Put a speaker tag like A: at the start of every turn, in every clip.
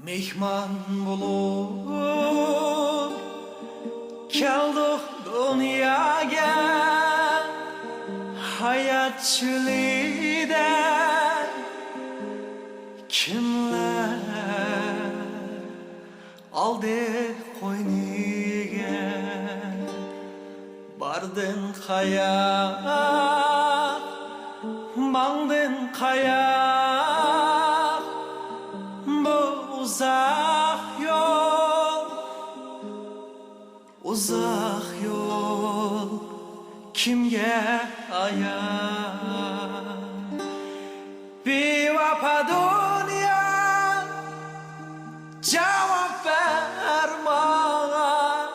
A: Mehman bulup keldik dünyaya, hayat çölüden kimler aldı koyniga, bardın kaya, mangdın kaya. Uzak yol kimge ayar? Bir vapa dünya cevap ver bana,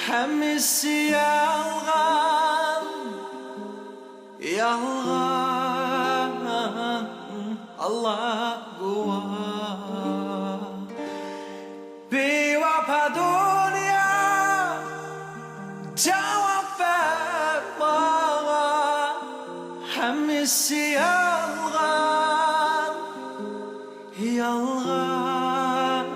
A: hemisi yalgan, yalgan, Allah guvar. Bir vapa dünya cevap ver bana, hemisi yalgan, yalgan,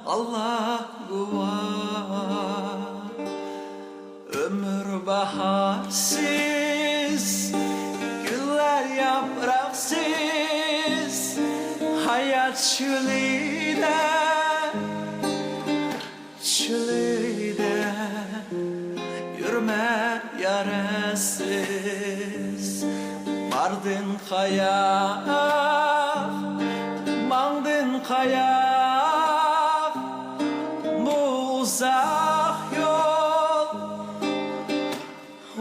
A: Allah guvar. Ömür baharsız, güller yapraksız, hayat çölüde, çölüde yürüme yarasız. Bardın kaya, mangdın kaya, bu uzak yol,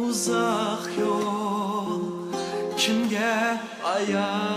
A: uzak yol kimge ayar?